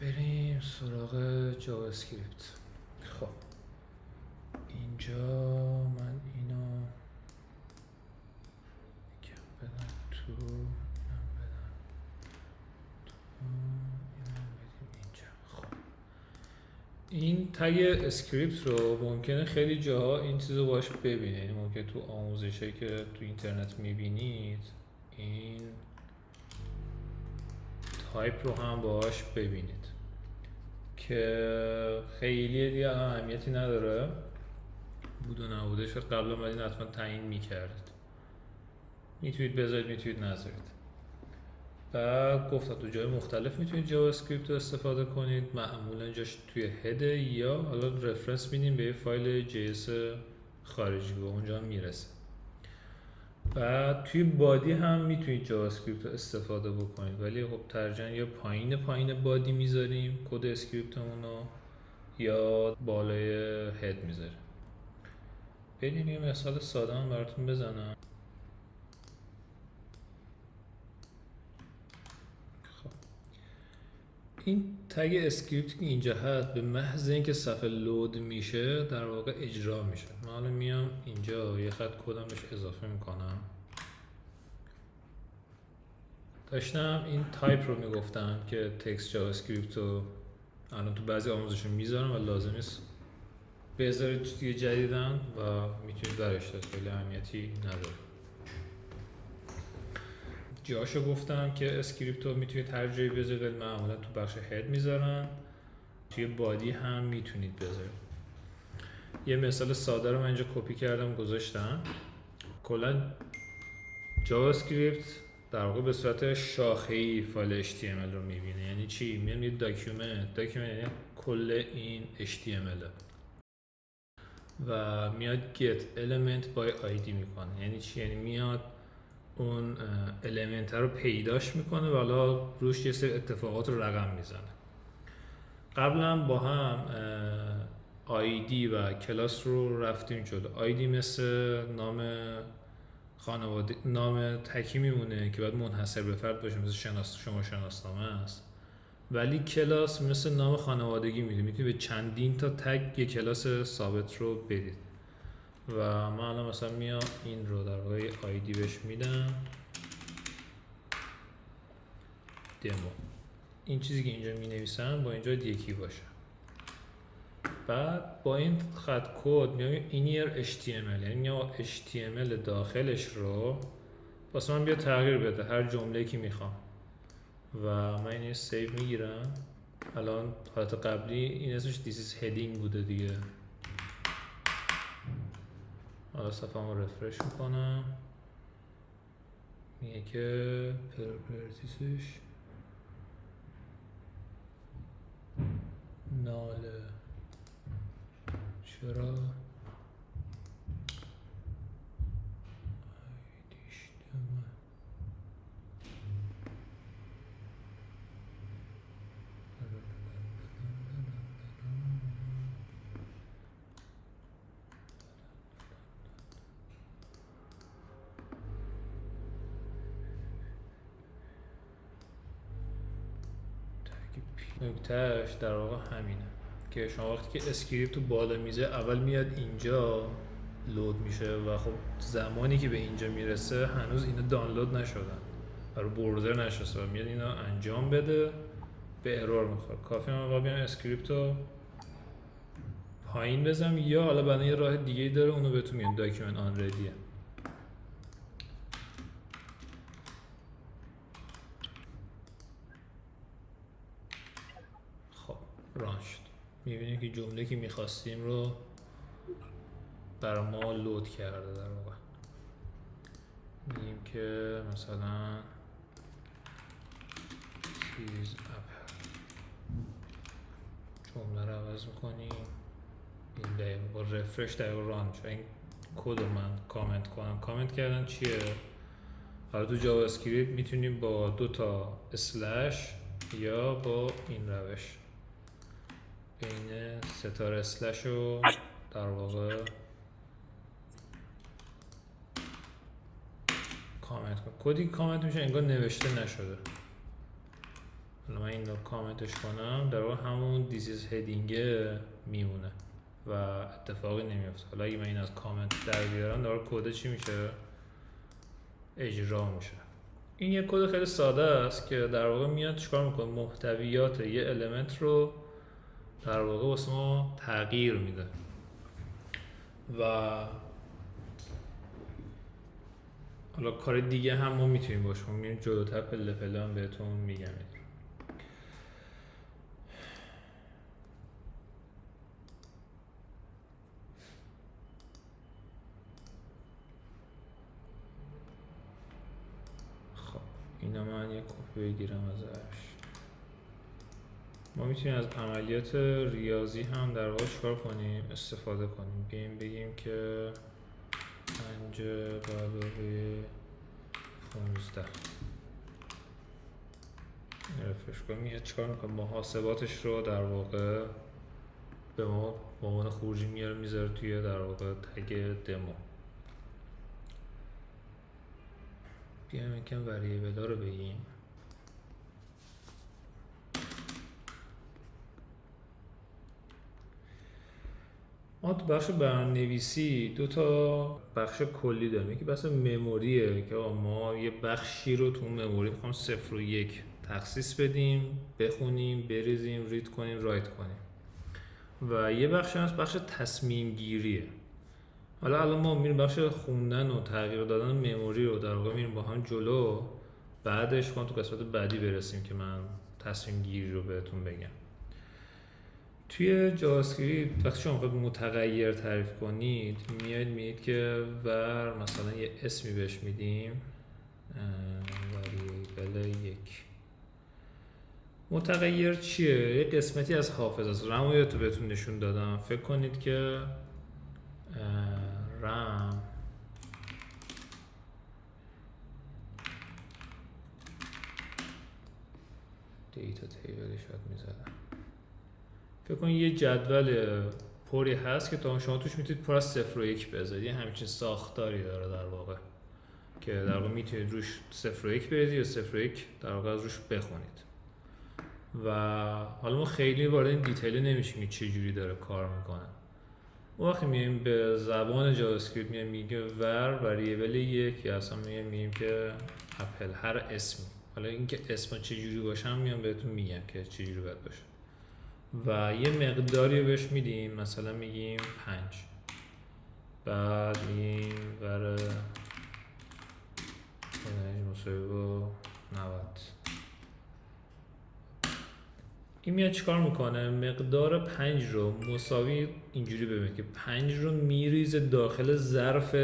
بریم سراغ جاوا اسکریپت. خب اینجا من اینو یکم بدم تو، اینم بدم تو، اینم بدیم اینجا. خب این تگ اسکریپت رو ممکنه خیلی جاها این چیز رو باش ببینید، یعنی ممکنه تو آموزشی که تو اینترنت میبینید این تایپ رو هم باش ببینید که خیلی دیگه اهمیتی نداره، بود و نبودش قبلا باید حتما تعیین میکردید. میتونید بذارید، میتونید نذارید. بعد گفتم تو جای مختلف میتونید جاوا اسکریپت رو استفاده کنید، معمولا جاش توی هد یا حالا رفرنس میدیم به یه فایل جی اس خارجی و اونجا هم میرسه. بعد توی بادی هم میتونید جاوا اسکریپت رو استفاده بکنید، ولی خب ترجیحاً یا پایین بادی میذاریم کد اسکریپتمون رو یا بالای هد میذاریم. بریم یه مثال ساده هم براتون بزنم. خب این تگ اسکریپت که اینجا هست به محض اینکه صفحه لود میشه در واقع اجرا میشه. من حالا میام اینجا یه خط کدم بهش اضافه میکنم. داشتم این تایپ رو میگفتم که تکست جاوا اسکریپت رو الان تو بعضی آموزش میذارم و لازم نیست بذارید توی جدیدن و میتونید برش داد، خیلی اهمیتی نداره. جاشو گفتم که اسکریپت رو میتونید هر جایی بذارید، ولی معمولا تو بخش هد میذارن، توی بادی هم میتونید بذارید. یه مثال ساده رو من اینجا کپی کردم گذاشتم. کلا جاوا اسکریپت در واقع به صورت شاخه‌ای فایل HTML رو میبینه. یعنی چی؟ میاد یه داکیومنت یعنی کل این HTML و میاد get element by ID میکنه. یعنی چی؟ یعنی میاد اون المنت رو پیداش میکنه و حالا روش یه سری اتفاقات رو رقم میزنه. قبلا با هم آیدی و کلاس رو رفتیم جلو. آیدی مثل نام خانواده، نام تکی میمونه که باید منحصر به فرد باشه، مثل شما شناسنامه است. ولی کلاس مثل نام خانوادگی میده، میتونید به چندین تا تگ یه کلاس ثابت رو بدید. و من الان مثلا میام این رو در واقع آیدی بهش میدم دمو. این چیزی که اینجا می نویسم با اینجا یکی باشه. بعد با این خط کد میام inner HTML، یعنی میام HTML داخلش رو واسه من بیا تغییر بده هر جمله که میخوام و من اینو سیو میگیرم. الان حالت قبلی این اسمش this is heading بوده دیگه. حالا صفحه‌مو رفرش میکنم، میگه که پراپرتیسش ناله. چرا نکتهش در واقع همینه که شما وقتی که اسکریپت تو بالا میزه اول میاد اینجا لود میشه و خب زمانی که به اینجا میرسه هنوز اینا دانلود نشدن و رو بروزر نشسته و میاد اینا انجام بده، به ارور میخوره. کافی من واقعا بیام اسکریپت رو پایین بزنم یا حالا بعدا یه راه دیگه داره اونو بهتون میگم داکیومنت آن ردیه. خب ران شد. میبینیم که جمله که میخواستیم رو برای ما لود کرده. در واقع میگیم که مثلا چیز اپ جمله رو عوض میکنیم. این دقیقه با رفرش دقیقه ران میشه. این کد رو من کامنت کردن چیه؟ حالا تو جاوا اسکریپت میتونیم با 2 تا اسلش یا با این روش بین 3 تا اسلش رو در واقع کامنت کنیم. کدی کامنت میشه انگار نوشته نشده. حالا من این رو کامنتش کنم، در واقع همون دیزیز هدینگه میمونه و اتفاقی نمیفته. حالا اگه من این از کامنت در بیارم، در واقع کد چی میشه؟ اجرا میشه. این یه کد خیلی ساده است که در واقع میاد چیکار میکنه؟ محتویات یه المنت رو در واقع واسه ما تغییر میده و حالا کار دیگه هم ما میتونیم باشه، ما میریم جلوتر پله پله هم بهتون میگم. خب اینا من یه کپی بگیرم ازش. ما میتونیم از عملیات ریاضی هم در واقع چیکار کنیم؟ استفاده کنیم. بیایم بگیم که 5 علاوه 15 رفرش کنیم. یه چیکار میکنم؟ محاسباتش رو در واقع به ما به عنوان خروجی میذاره توی در واقع تگ دمو. بیایم یکم وریبل رو بگیم. ما تو بخش برنامه‌نویسی دو تا بخش کلی داریم. یکی بحث مموریه که ما یه بخشی رو تو مموری می‌خوام 0 و 1 تخصیص بدیم، بخونیم، بریزیم، رید کنیم، رایت کنیم. و یه بخش هست بخش تصمیم گیریه. حالا الان ما میریم بخش خوندن و تغییر دادن مموری رو در واقع میریم با هم جلو. بعدش تو قسمت بعدی برسیم که من تصمیم گیری رو بهتون بگم. توی جاوا اسکریپت وقتی شما میخواید متغیر تعریف کنید، میاد میگید که ور مثلا یه اسمی بهش میدیم، وریبل 1. متغیر چیه؟ یه قسمتی از حافظه است. رم رو بهتون نشون دادم. فکر کنید که رم دیتا تیبلی شاید میزدم. فکر کنید یه جدول پری هست که تا شما توش میتونید پر از 0 و 1 بذارید. یه همچین ساختاری داره در واقع که در واقع میتونید روش 0 و 1 بریزید یا 0 و 1 در واقع از روش بخونید. و حالا ما خیلی وارد این دیتیل نمیشیم که چه جوری داره کار میکنه. اون وقتی میایم به زبان جاوا اسکریپت میگه ور وریبل 1 یا اصلا میگیم که اپل هر اسمی. حالا اینکه اسم چه جوری باشه هم میام بهتون میگم که چه جوری باید باشه. و یه مقداری رو بهش میدیم، مثلا میگیم 5. بعد میگیم ور مساوی 90. این میاد چیکار میکنه؟ مقدار 5 رو مساوی اینجوری ببینید که 5 رو میریزه داخل ظرف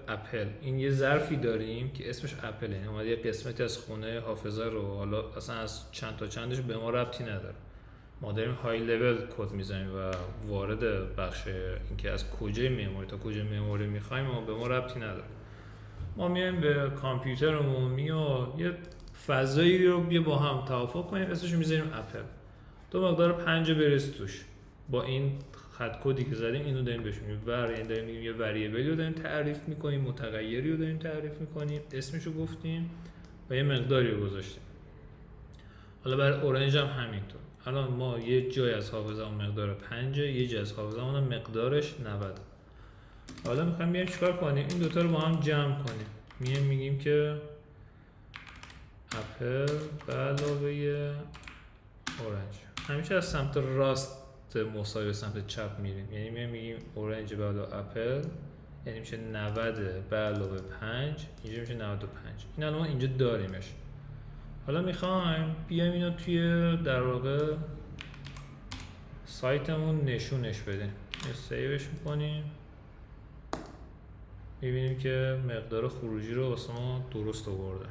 اپل. این یه ظرفی داریم که اسمش اپله. یعنی اومده یه قسمتی از خونه حافظه رو، حالا اصلا از چند تا چندش به ما ربطی نداره، ما داریم های لول کد میزنیم و وارد بخش اینکه از کجای مموری تا کجای مموری میخوایم ما به ما ربطی نداره. ما میایم به کامپیوترمون میاد یه فضایی رو بیا با هم توافق کنیم، اسمش میذاریم اپل. تو مقدار 5 بریز توش. با این خط کدی که زدیم اینو داریم بهش میگیم ور، یعنی داریم میگیم یه وریبلی رو داریم تعریف میکنیم، متغیری رو داریم تعریف میکنیم، اسمشو گفتیم و یه مقداری رو گذاشتیم. حالا برای اورنج هم همینطور. الان ما یه جای از حافظه‌مون مقدار 5، یه جای از حافظه‌مون مقدارش 90. حالا میخوایم بیایم چیکار کنیم؟ این دوتا رو با هم جمع کنیم. میگیم که اپل به علاوه اورنج. همیشه از سمت راست مساوی به سمت چپ میریم. یعنی میگیم اورنج به علاوه اپل، یعنی میشه 90 به علاوه 5، اینجا میشه 95. این الان ما اینجا داریمش. حالا میخوایم بیایم اینو توی در واقع سایتمون نشونش بدیم. یه سیوش میکنیم، میبینیم که مقدار خروجی رو واسه ما درست آورده.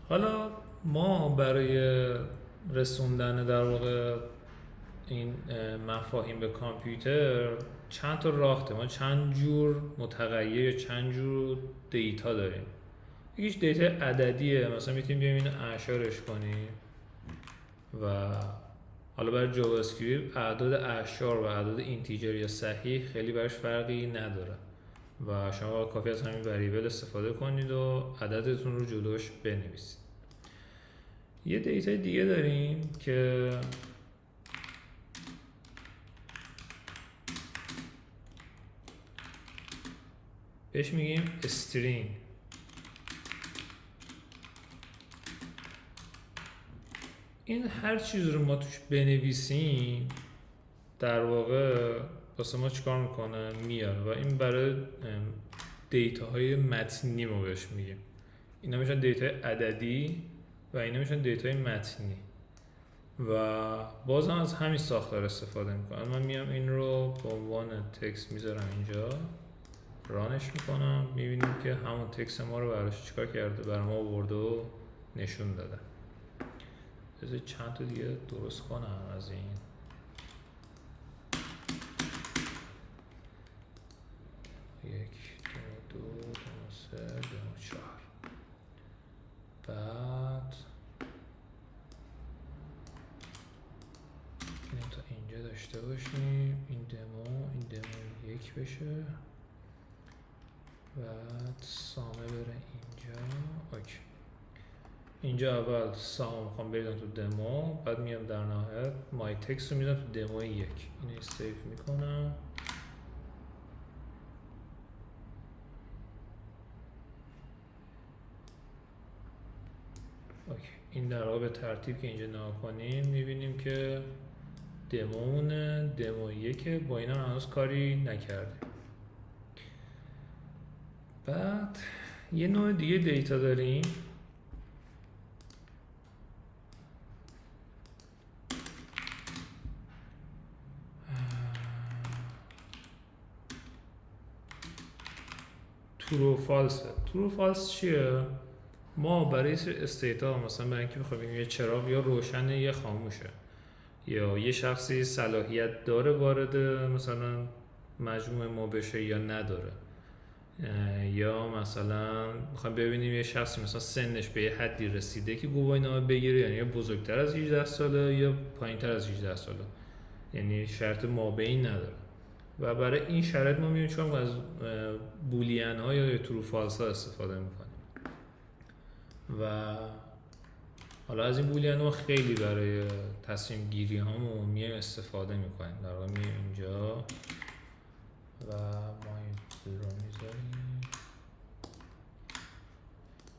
حالا ما برای رسوندن در واقع این مفاهیم به کامپیوتر چند تا راه داریم. ما چند جور متغیر یا چند جور دیتا داریم. یکیش دیتا عددیه، مثلا میتونیم بیایم اینو اعشارش کنیم و حالا برای جاوا اسکریپت اعداد اعشار و اعداد اینتیجر یا صحیح خیلی براش فرقی نداره و شما کافی از همین وریبل استفاده کنید و عددتون رو جلوش بنویسید. یه دیتای دیگه داریم که بهش میگیم استرینگ. این هر چیز رو ما توش بنویسیم در واقع واسه ما چیکار میکنه؟ میاره و این برای دیتاهای متنی ما بهش میگیم. اینا میشن دیتای عددی و اینا میشن دیتای متنی و باز هم از همین ساختار استفاده میکنم. من میام این رو به عنوان تکست میذارم اینجا، رانش میکنم، میبینیم که همون تکست ما رو براش چیکار کرده؟ برای ما آورده و نشون داده. بذار چند تا دیگه درست کنم از این. یک، دو، سه، چهار. بعد اینو تا اینجا داشته باشیم. این دمو یک بشه. بعد سامه بره اینجا. اوکی. اینجا اول سام میخوام بریزم تو دمو، بعد میام در نهایت مای تکست رو میزنم تو دمو یک. اینو سیو میکنم. اوکی. این در واقع به ترتیب که اینجا نگاه کنیم میبینیم که دمومونه، دمو یکه، با اینا هنوز کاری نکردیم. بعد یه نوع دیگه دیتا داریم ترو فالس. ترو فالس چیه؟ ما برای استیت ها مثلا برای اینکه بخوایم بگیم یه چراغ یا روشنه یا خاموشه، یا یه شخصی صلاحیت داره وارد مثلا مجموعه ما بشه یا نداره، یا مثلا میخوایم ببینیم یه شخصی مثلا سنش به یه حدی رسیده که گواهینامه بگیره، یعنی یا بزرگتر از 18 ساله یا پایینتر از 18 ساله، یعنی شرط مابین نداره. و برای این شرط ما میایم چون از بولیان ها یا ترو فالس ها استفاده میکنیم و حالا از این بولیان ها خیلی برای تصمیم گیری هامون میایم استفاده میکنیم. در واقع میایم اینجا و ما این رو میذاریم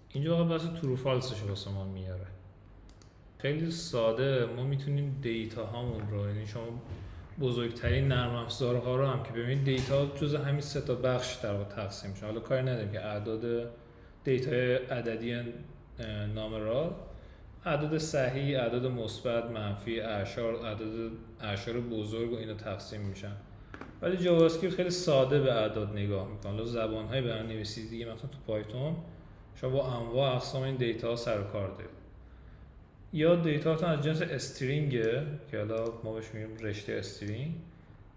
اینجا. واقعا بحث ترو فالسش واسه ما میاره. خیلی ساده ما میتونیم دیتا هامون رو، یعنی شما بزرگترین نرم افزارها رو هم که ببینید دیتا جز همین سه تا بخش در واقع تقسیم میشه. حالا کاری نداریم که اعداد دیتا عددی نامرال، اعداد صحیح، اعداد مثبت، منفی، اعشار، اعداد اعشار بزرگ و اینا تقسیم میشن. ولی جاوا اسکریپت خیلی ساده به اعداد نگاه میکنه. حالا زبان‌های برنامه‌نویسی دیگه مثلا تو پایتون شما با انواع اقسام این دیتا ها سر و کار دارید. یا دیتاتون از جنس استرینگه که حالا ما بهش میگیم رشته استرینگ،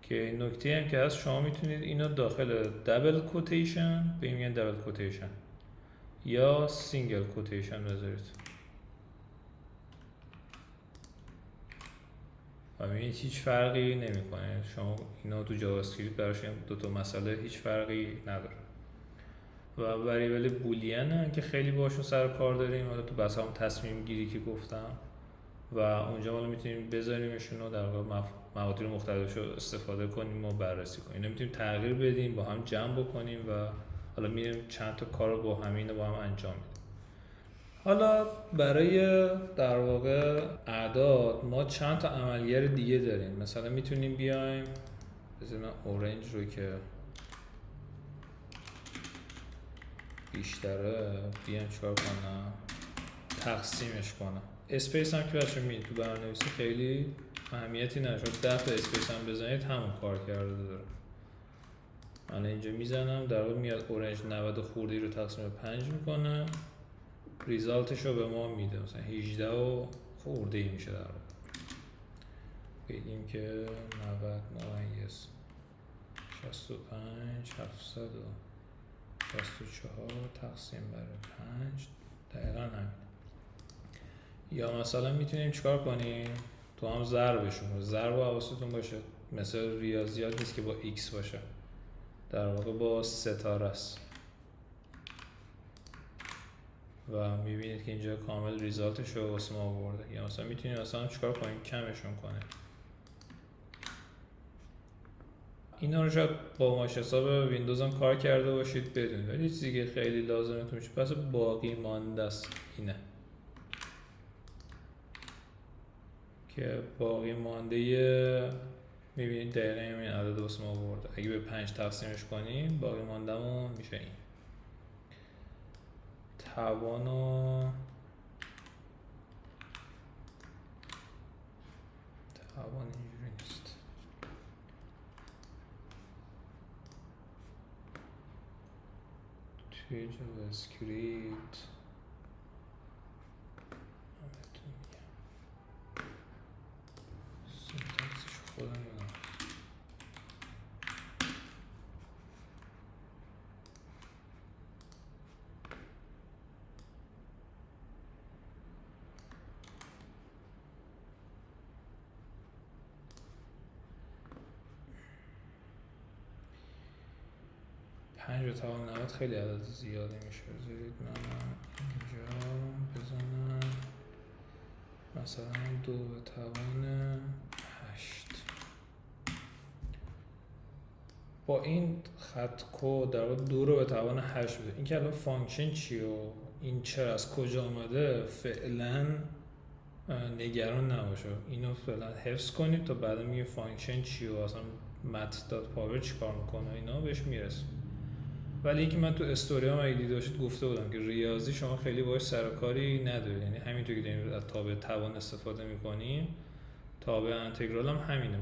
که نکته هم که هست شما میتونید اینو داخل دبل کوتیشن، به این میگن دبل کوتیشن، یا سینگل کوتیشن بذارید و میبینید هیچ فرقی نمیکنه. شما اینا تو جاوا اسکریپت براش دو تا مسئله هیچ فرقی نداره. و وریبل بولیان که خیلی باشون سر کار داریم، حالا تو بحث هم تصمیم گیری که گفتم، و اونجا ما میتونیم بذاریمشون رو در واقع موادیر مختلفش رو استفاده کنیم و بررسی کنیم. اینا میتونیم تغییر بدیم، با هم جمع بکنیم و حالا میریم چند تا کار رو با همین با هم انجام میدیم. حالا برای در واقع اعداد ما چند تا عملگر دیگه داریم. مثلا میتونیم بیایم بزنیم اورنج رو که بیشتره، بیایم چکار کنم؟ تقسیمش کنم. اسپیس هم که بچه میدید تو برنامه‌نویسی خیلی اهمیتی نداره، 10 تا اسپیس هم بزنید همون کار کرده داره. من اینجا میزنم در واقع میاد اورنج 90 خوردی رو تقسیم به 5 میکنه، ریزالتش رو به ما میده، مثلا 18 و خورده ای میشه. در واقع بگیم که 90 ممیز 65 764 تقسیم بر 5 دقیقا همین. یا مثلا میتونیم چیکار کنیم؟ تو هم ضربشون، ضرب و حواستون باشه مثل ریاضیات نیست که با x باشه. در واقع با ستاره است و میبینید که اینجا کامل ریزالتش رو واسه ما آورده. یا مثلا میتونید مثلا چیکار کنیم؟ کمشون کنیم. اینا رو شاید با ماش حساب ویندوز هم کار کرده باشید بدونید، ولی چیزی که خیلی لازمتون میشه پس باقی مانده است اینه که باقی مانده میبینید دقیقا این عدد واسه ما آورده. اگه به 5 تقسیمش کنیم باقی ماندهمون میشه این. توان اینجوری نیست. توی جاوا اسکریپت بهتون میگم سینتکسش خودم یادم. پنج به توان 90 خیلی عدد زیادی میشه. بذارید من اینجا بزنم مثلا 2 به توان 8. با این خط کد در واقع 2 رو به توان 8 بده. این که الان فانکشن چیه و این چرا از کجا آمده فعلا نگران نباشه. اینو فعلا حفظ کنید تا بعدا میگه فانکشن چیه و اصلا mat.power چیکار میکنه اینا بهش میرسیم. ولی اینکه من تو استوریام اگه دیده باشید گفته بودم که ریاضی شما خیلی باهاش سر و کاری ندارید، یعنی همینطور که داریم از تابع توان استفاده میکنیم تابع انتگرال هم همینه.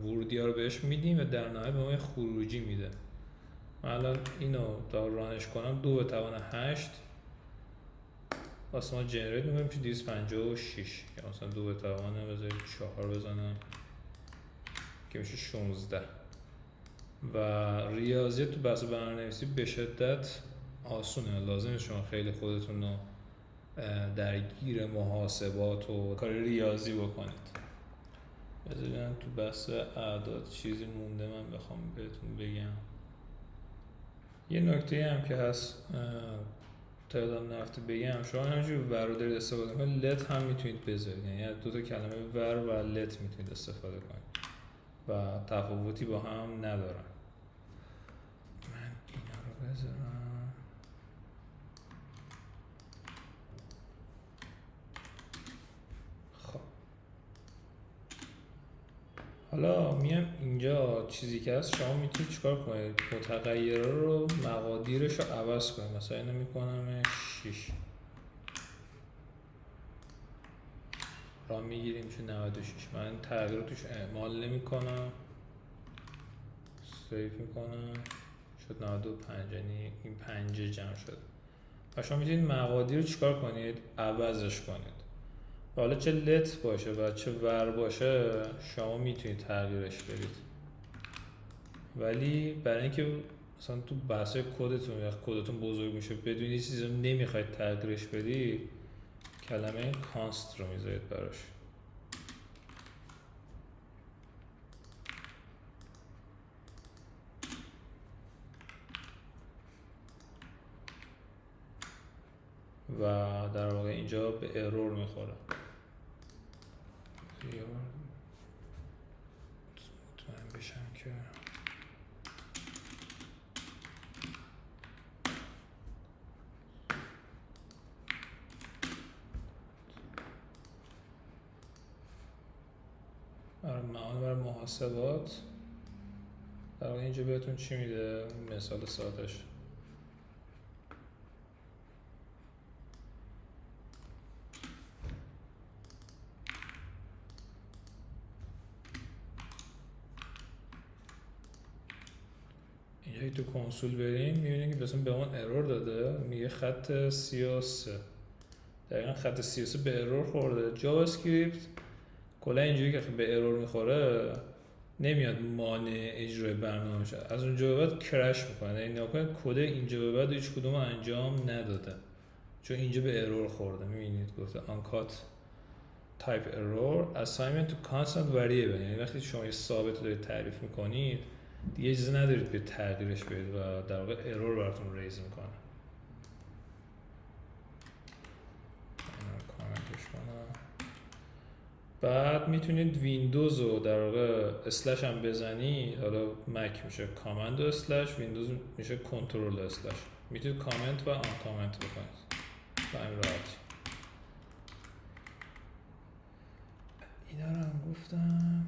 ورودی ها رو بهش میدیم و در نهایت به ما خروجی میده. من الان اینو تا رانش کنم 2 به توان 8 واسه ما جنریت میکنیم میشه 256 یا مثلا 2 به توان بذارید 4 بزنم که میشه 16. و ریاضی تو بحث برنامه‌نویسی به شدت آسونه. لازمه شما خیلی خودتون رو درگیر محاسبات و کار ریاضی بکنید. بذارید تو بحث اعداد چیزی مونده من بخوام بهتون بگم. یه نکته هم که هست تا یادم نرفته بگم، شما همینجوری ور رو دارید استفاده کنید لت هم میتونید بذارید، یعنی دو تا کلمه ور و لت میتونید استفاده کنید و تفاوتی با هم ندارن. من اینا رو بذارم. خب حالا میام اینجا چیزی که هست شما میتونید چیکار کنید؟ متغیرها رو مقادیرش رو عوض کنید. مثلا اینو میکنم 6 را میگیریم میشه 96. من تغییر توش اعمال نمی کنم، سیف میکنم شد 95 یعنی این 5 جمع شد. و شما میتونید مقادیر رو چیکار کنید؟ عوضش کنید. حالا چه لت باشه و چه ور باشه شما میتونید تغییرش بدید، ولی برای اینکه مثلا تو بحث‌های کدتون وقت کدتون بزرگ میشه بدون یه چیزی رو نمیخواید تغییرش بدی کلمه کانست رو میذارید براش. و در واقع اینجا به ارور میخوره. مطمئن بشم که برای محاسبات در واقع اینجا بهتون چی میده؟ مثال سادهش اینجایی تو کنسول بریم میبینیم که مثلا به اون ارور داده میگه خط 33. دقیقا خط 33 به ارور خورده. جاوا اسکریپت کلا اینجوری که به ارور میخوره نمیاد مانع اجرای برنامه شه، از اونجا به بعد کرش میکنه. یعنی نکنه کد اینجا به بعد هیچ کدوم انجام نداده چون اینجا به ارور خورده. میبینید گفته uncut type error assignment to constant variable، یعنی وقتی شما یه ثابت رو دارید تعریف میکنید دیگه اجازه ندارید به تغییرش بدید و در واقع ارور براتون ریز میکنه. اینو کامنتش کنم. بعد میتونید ویندوز رو در واقع اسلش هم بزنید. حالا مک میشه کامند و اسلش، ویندوز میشه کنترل اسلش. میتونید کامنت و آن کامنت بکنید به همین راحتی. اینا رو هم گفتم.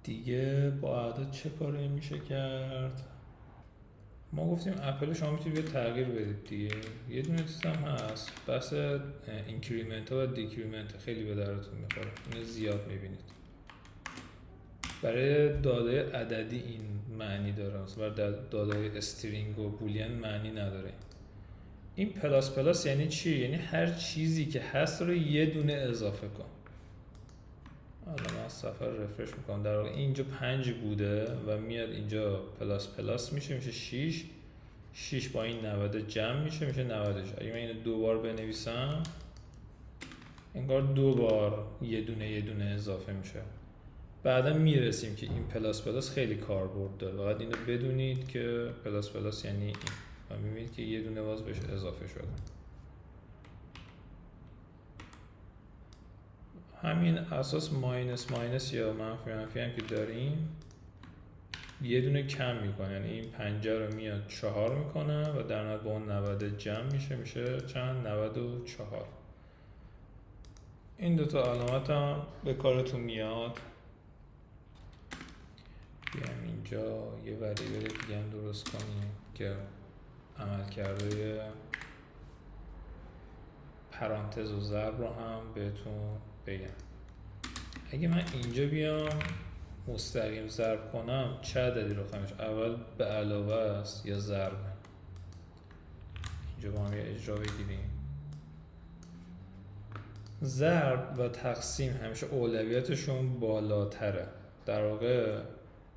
دیگه با اعداد چه کاری میشه کرد؟ ما گفتیم اپل شما میتونید به تغییر بدید دیگه. یه دونه چیز هم هست، بحث اینکریمنت ها و دیکریمنت خیلی به درتون میخوره. اینو زیاد میبینید. برای داده عددی این معنی داره، مثلا برای داده استرینگ و بولین معنی نداره. این پلاس پلاس یعنی چی؟ یعنی هر چیزی که هست رو یه دونه اضافه کن. حالا من صفحه رو رفرش میکنم. در واقع اینجا 5 بوده و میاد اینجا پلاس پلاس میشه 6. 6 با این 90 جمع میشه 90. اگه من اینو 2 بار بنویسم انگار 2 بار یه دونه اضافه میشه. بعدا میرسیم که این پلاس پلاس خیلی کاربرد داره. فقط اینو بدونید که پلاس پلاس یعنی این و میبینید که یه دونه باز بهش اضافه شده. همین اساس ماینس یا منفی هم که داریم یه دونه کم میکنه، یعنی این 50 رو میاد 4 میکنه و در نهایت با اون 90 جمع میشه چند؟ 94. این دوتا علامت هم به کارتون میاد. بیایم اینجا یه وریبل دیگه هم درست کنیم که عملکرد پرانتز و ضرب رو هم بهتون بگم. اگه من اینجا بیام مستقیم ضرب کنم چه عددی رو خواهمش؟ اول به علاوه است یا ضرب؟ اینجا با هم یه اجرا بگیریم. ضرب و تقسیم همیشه اولویتشون بالاتره. در واقع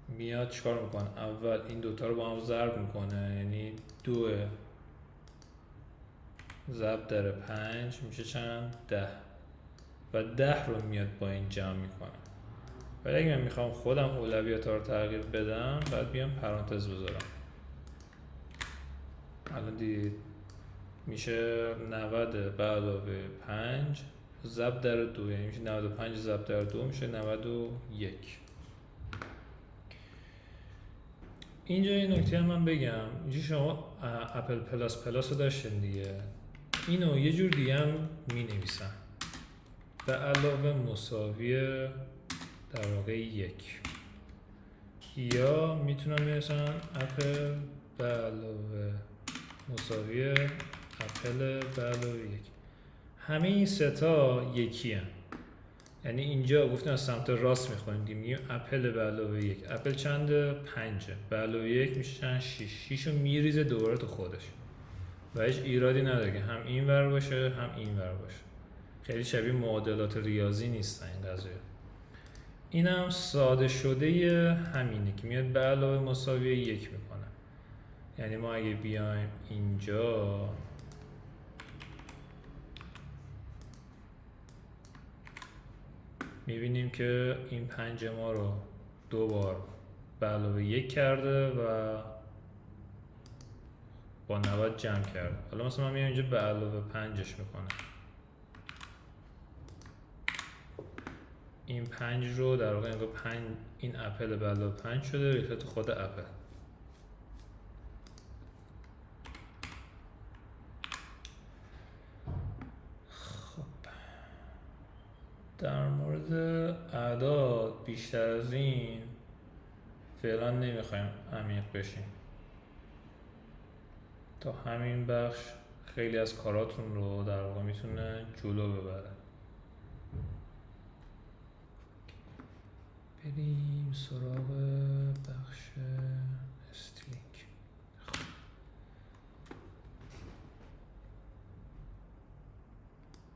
میاد چیکار میکنه؟ اول این دوتا رو با هم ضرب میکنه، یعنی 2 ضرب در 5 میشه چند؟ 10 و 10 رو میاد با این جمع میکنه. ولی اگه من میخوام خودم اولویت ها رو تغییر بدم بعد بیام پرانتز بذارم. الان دید میشه 90 به علاوه 5 ضرب در 2، یعنی میشه 95 ضرب در 2 میشه 91. اینجا یه نکته من بگم، اینجا شما اپل پلاس پلاس رو داشتین دیگه، اینو یه جور دیگه هم می نویسن به علاوه مساوی در واقع 1 یا میتونم بنویسن اپل به علاوه مساوی اپل به علاوه 1. همه این سه تا یکی هم. یعنی اینجا گفتیم از سمت راست میخونیم میگیم اپل به علاوه 1. اپل چنده؟ 5 به علاوه 1 میشه چند؟ 6. 6 رو میریزه دوباره تو خودش و هیچ ایرادی نداره که هم این ور باشه هم این ور باشه. خیلی شبیه معادلات ریاضی نیستن این قضیه. این هم ساده شده همینه که میاد به علاوه مساوی 1 میکنه. یعنی ما اگه بیایم اینجا میبینیم که این 5 ما رو 2 بار به علاوه 1 کرده و با 90 جمع کرده. حالا مثلا من میام اینجا به علاوه 5ش میکنه. این 5 رو در واقع انگار 5 این اپل به علاوه 5 شده ریخته تو خود اپل. خب در مورد اعداد بیشتر از این فعلا نمیخوایم عمیق بشیم. تا همین بخش خیلی از کاراتون رو در واقع میتونه جلو ببره. بریم سراغ بخش استرینگ.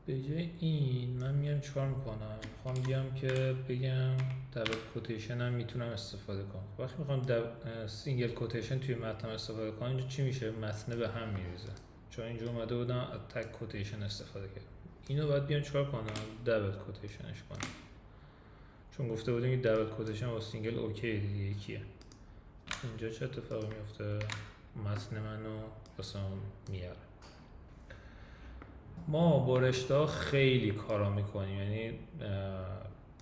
به جای این من میام چیکار میکنم؟ میخوام بیام که بگم دبل کوتیشن هم میتونم استفاده کنم. وقتی میخوام سینگل کوتیشن توی متن استفاده کنم اینجا چی میشه؟ متن به هم میریزه. چون اینجا اومده بودم تک کوتیشن استفاده کردم. اینو باید بیام چیکار کنم؟ دبل کوتیشنش کنم. چون گفته بودیم این دبل کوتیشن با سینگل اوکی دیگه یکیه. اینجا چه اتفاقی میفته؟ متن منو واسه میاره. ما با رشته خیلی کارا میکنیم، یعنی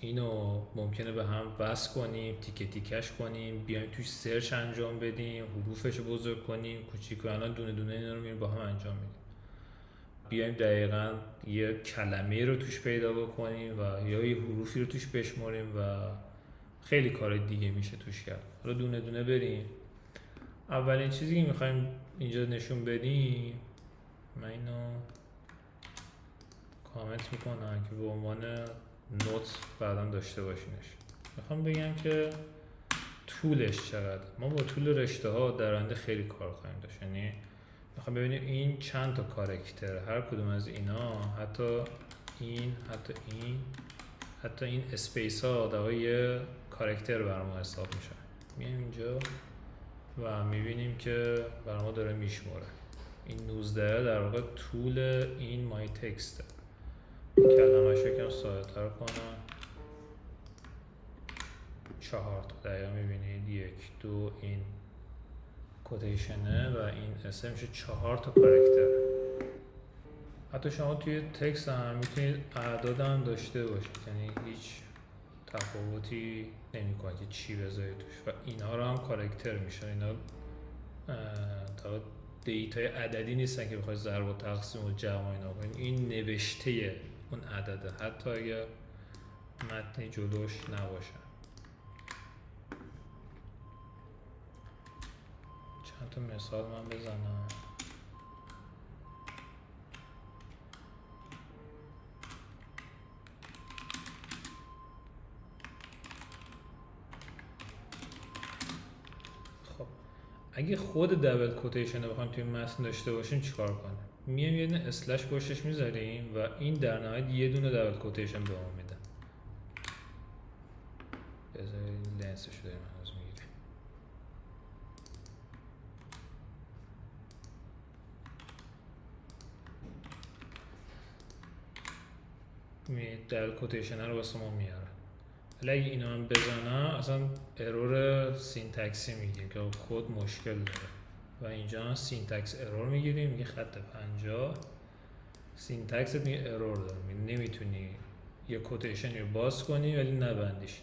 اینو ممکنه به هم وصل کنیم، تیکه تیکش کنیم، بیایم توش سرچ انجام بدیم، حروفش رو بزرگ کنیم، کوچیک کنیم. الان دونه دونه اینا رو میریم با هم انجام میدیم. بیایم دقیقاً یه کلمه رو توش پیدا بکنیم و یا یه حروفی رو توش بشماریم و خیلی کار دیگه میشه توش کرد. حالا دونه دونه بریم. اولین چیزی که میخوایم اینجا نشون بدیم، من اینو کامنت میکنم که به عنوان نوت بعدا داشته باشینش. میخوام بگم که طولش چقدر. ما با طول رشته ها در آینده خیلی کار خواهیم داشت. یعنی میخوام ببینیم این چند تا کاراکتر، هر کدوم از اینا، حتی این اسپیس ها در واقع یه کاراکتر برام حساب میشه. میایم اینجا و میبینیم که برای ما داره میشموره. این 19 در واقع طول این مای تکسته. کلمه‌اش رو یکم ساده تر کنم. 4 تا دقیقا میبینید 1 2 این کوتیشنه و این اسم میشه 4 تا کاراکتر. حتی شما توی تکست هم میتونید اعداد هم داشته باشید، یعنی هیچ تفاوتی نمیکنه که چی بذارید توش و اینها رو هم کاراکتر میشه. اینا تا دیتای عددی نیستن که بخواید ضرب و تقسیم و جمع اینا کنید. این نوشته اون عدده، حتی اگر متنی جلوش نباشه. چند تا مثال من بزنم. خب اگه خود دبل کوتیشن رو بخوایم توی متن داشته باشیم چیکار کنیم؟ میایم یه دونه اسلش پشتش میذاریم و این در نهایت یه دونه دبل کوتیشن به ما میده. بذارید لنسش رو داریم هنوز میگیریم. دبل کوتیشن رو واسه ما میاره. ولی اگه اینا هم بزنم اصلا ارور سینتکسی میگه که کد مشکل داره و اینجا سینتکس ارور میگیریم. میگه خط 50 سینتکست میگه ارور داره، نمیتونی یه کوتیشنی رو باز کنی ولی نبندیش،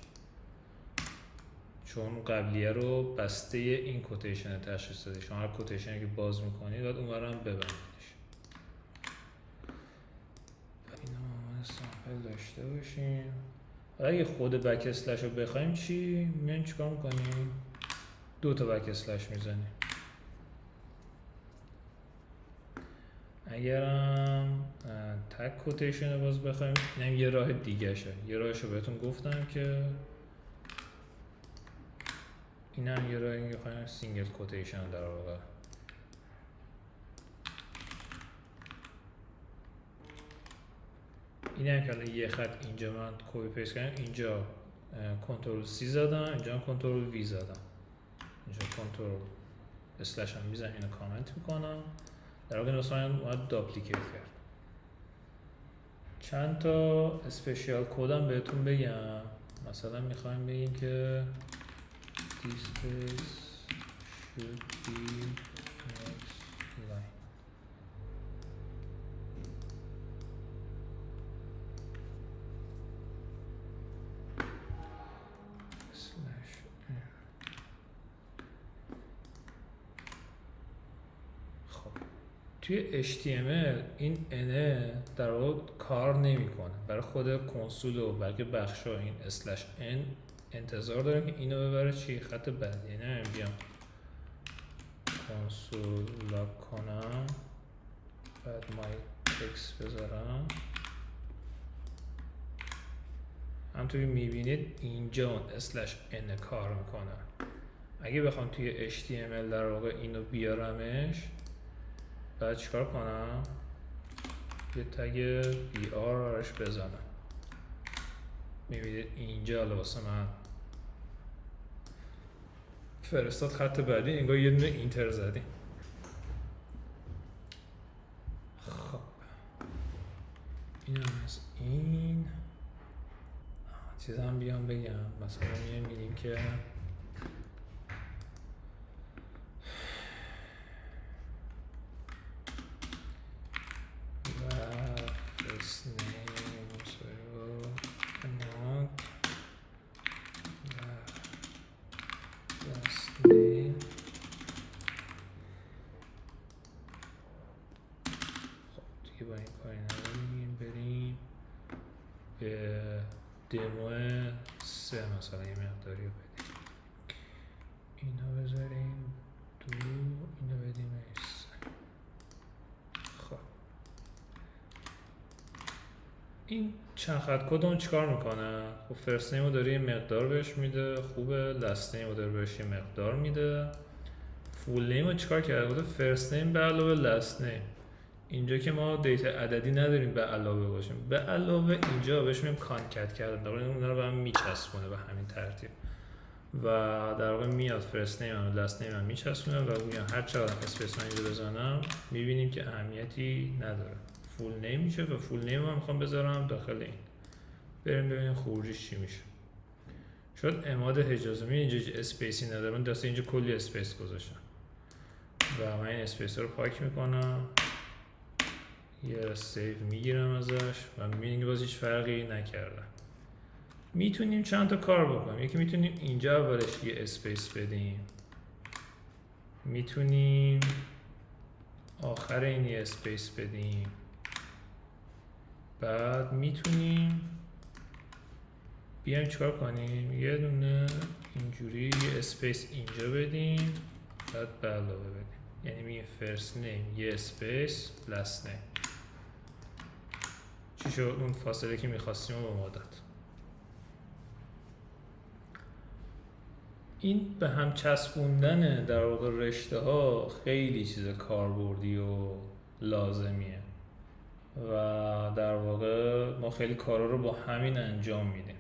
چون قبلیه رو بسته این کوتیشن تشخیص داده. شما هر کوتیشنی که باز میکنید باید اونورم ببندیش. اینا ما سامپل داشته باشیم. اگه خود بک اسلش رو بخوایم چی میان چیکار میکنیم؟ 2 تا بک اسلش میزنیم. اگرم تگ کوتیشن رو باز بخوایم، اینم یه راه دیگه شه. یه راهش رو بهتون گفتم که اینم یه راهی که بخوایم سینگل کوتیشن در واقع. اینم که یه خط اینجا من کپی پیست کردم، اینجا کنترل سی زدم، اینجا کنترل وی زدم، اینجا کنترل اسلش هم میزنم، اینو کامنت میکنم. در واقع مثلا باید داپلیکیت کرد. چند تا اسپیشال کدم بهتون بگم. مثلا میخوایم بگیم که this space should be next line. توی HTML این n در واقع کار نمیکنه برای خود کنسول و بلکه بخشا. این /n انتظار داریم که اینو ببره چی؟ خط بعدی. یعنی بیام کنسول لاگ کنم، بعد مای تکست بذارم، همونطور که میبینید اینجا اون /n کار میکنه. اگه بخوام توی HTML در واقع اینو بیارمش، بعد چیکار کنم؟ یه تگ BR راش بزنم. میبینید اینجا واسه من فرستاد خط بعدی، انگار یه دونه اینتر زدیم. خب این هم از این چیز هم بیام بگم، مثلا میگیم که first name last name. خب دیگه با این کاری نداریم، بریم به دمو 3 مثلا یه مقداری رو بدیم، اینو بذاریم 2، اینو بدیم 3. خب این چند خط کدمون چیکار میکنه؟ خب فرست نیم رو داره یه مقدار بهش میده، خوبه. لست نیم رو داره بهش یه مقدار میده. فول نیم رو چیکار کرده؟ گفته فرست نیم به علاوه لست نیم. اینجا که ما دیتا عددی نداریم به علاوه باشیم، به علاوه اینجا بهش میگیم کانکت کردن، در واقع اونا رو به هم میچسبونه به همین ترتیب و در واقع میاد فرست نیم هم لست نیم هم میچسبونه و میاد هر چقدر اسپیس من اینجا بزنم میبینیم که اهمیتی نداره، فول نیم میشه و فول نیم هم میخوام بذارم داخل این. بریم ببینیم خروجیش چی میشه. شد عماد حجازمی اینجا اسپیسی نداره، من دسته اینجا کلی اسپیس گذاشتم و من این اسپیس رو پاک میکنم، یه سیو میگیرم ازش و میبینیم که باز هیچ فرقی نکردم. میتونیم چند تا کار بکنیم. یکی میتونیم اینجا اولش یه اسپیس بدیم، میتونیم آخر این یه اسپیس بدیم، بعد میتونیم بیایم چیکار کنیم، یه دونه اینجوری یه اسپیس اینجا بدیم، بعد به علاوه بدیم، یعنی میگه فرست نیم یه اسپیس لست نیم. چی شد؟ اون فاصله که میخواستیم رو به ما داد. این به هم چسبوندن در واقع رشته ها خیلی چیز کاربردی و لازمیه و در واقع ما خیلی کارا رو با همین انجام میدیم.